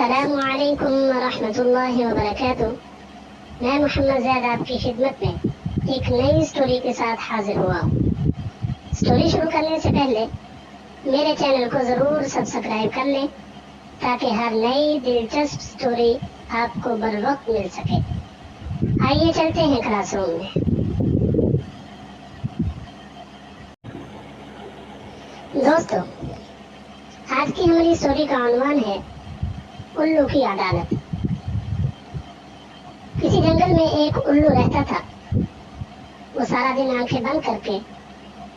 السلام علیکم ورحمۃ اللہ وبرکاتہ۔ میں محمد زید آپ کی خدمت میں ایک نئی سٹوری کے ساتھ حاضر ہوا ہوں۔ سٹوری شروع کرنے سے پہلے میرے چینل کو ضرور سبسکرائب کر لیں تاکہ ہر نئی دلچسپ سٹوری آپ کو بر وقت مل سکے۔ آئیے چلتے ہیں کلاس روم میں۔ دوستو، آج کی ہماری سٹوری کا عنوان ہے الو کی عدالت۔ کسی جنگل میں ایک الو رہتا تھا۔ وہ سارا دن آنکھیں بند کر کے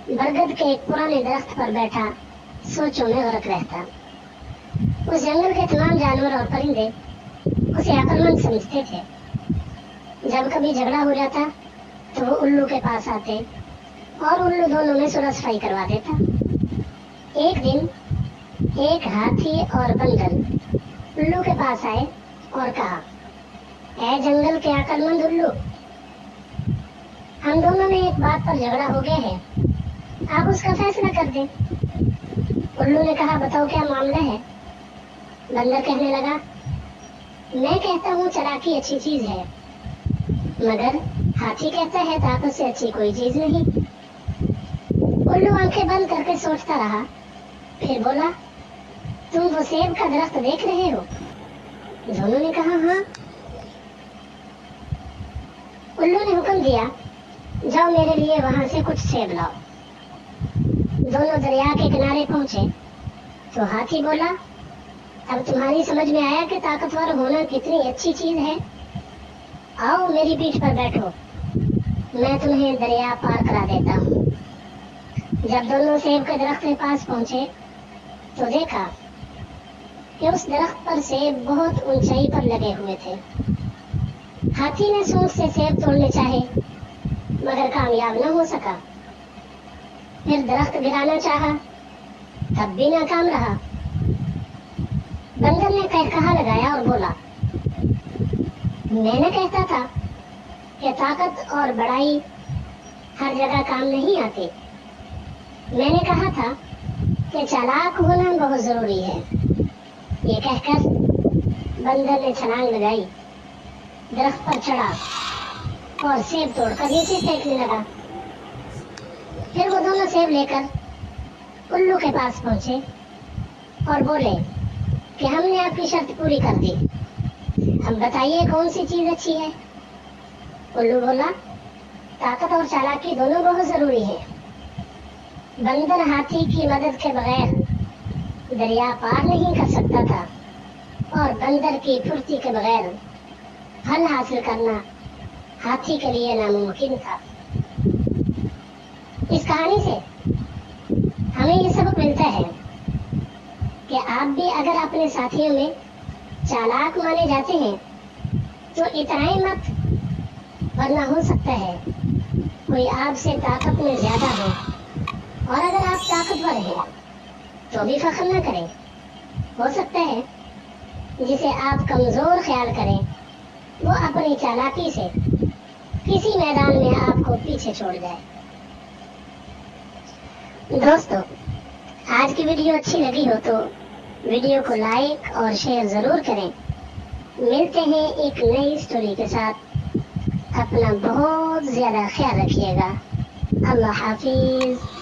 برگد کے ایک پرانے درخت پر بیٹھا سوچوں میں غرق رہتا۔ اس جنگل کے تمام جانور اور پرندے اسے عقل مند سمجھتے تھے۔ جب کبھی جھگڑا ہو جاتا تو وہ الو کے پاس آتے اور الو دونوں میں صلح صفائی کروا دیتا۔ ایک دن ایک ہاتھی اور بندر الو کے پاس آئے اور کہا، اے جنگل کے عقل مند الو، ہم دونوں میں ایک بات پر جھگڑا ہو گیا ہے، آپ اس کا فیصلہ کر دیں۔ الو نے کہا، بتاؤ کیا معاملہ ہے؟ بندر کہنے لگا، میں کہتا ہوں چالاکی اچھی چیز ہے، مگر ہاتھی کہتا ہے طاقت سے اچھی کوئی چیز نہیں۔ الو آنکھیں بند کر کے سوچتا رہا، پھر بولا، تم وہ سیب کا درخت دیکھ رہے ہو؟ دونوں نے کہا، ہاں۔ الو نے حکم دیا، جاؤ میرے لیے وہاں سے کچھ سیب لاؤ۔ دونوں دریا کے کنارے پہنچے تو ہاتھی بولا، اب تمہاری سمجھ میں آیا کہ طاقتور ہونا کتنی اچھی چیز ہے؟ آؤ میری پیٹھ پر بیٹھو، میں تمہیں دریا پار کرا دیتا ہوں۔ جب دونوں سیب کے درخت کے پاس پہنچے تو دیکھا کہ اس درخت پر سیب بہت اونچائی پر لگے ہوئے تھے۔ ہاتھی نے سونڈ سے سیب توڑنے چاہے مگر کامیاب نہ ہو سکا۔ پھر درخت گرانا چاہا تب بھی ناکام رہا۔ بندر نے قہقہا لگایا اور بولا، میں نے کہتا تھا کہ طاقت اور بڑائی ہر جگہ کام نہیں آتی۔ میں نے کہا تھا کہ چالاک ہونا بہت ضروری ہے۔ یہ کہہ کر بندر نے چھلانگ لگائی، درخت پر چڑھا اور سیب توڑ کر نیچے پھینکنے لگا۔ پھر وہ دونوں سیب لے کر الو کے پاس پہنچے اور بولے کہ ہم نے آپ کی شرط پوری کر دی، اب بتائیے کون سی چیز اچھی ہے؟ الو بولا، طاقت اور چالاکی دونوں بہت ضروری ہے۔ بندر ہاتھی کی مدد کے بغیر دریا پار نہیں کر سکتا تھا اور بندر کی پھرتی کے بغیر پھل حاصل کرنا ہاتھی کے لیے ناممکن تھا۔ اس کہانی سے ہمیں یہ سبق ملتا ہے کہ آپ بھی اگر اپنے ساتھیوں میں چالاک مانے جاتے ہیں تو اترائیں مت، ورنہ ہو سکتا ہے کوئی آپ سے طاقت میں زیادہ ہو، اور اگر آپ طاقتور ہیں تو بھی فخر نہ کریں۔ ہو سکتا ہے جسے آپ کمزور خیال کریں وہ اپنی چالاکی سے کسی میدان میں آپ کو پیچھے چھوڑ جائے۔ دوستو، آج کی ویڈیو اچھی لگی ہو تو ویڈیو کو لائک اور شیئر ضرور کریں۔ ملتے ہیں ایک نئی سٹوری کے ساتھ۔ اپنا بہت زیادہ خیال رکھیے گا۔ اللہ حافظ۔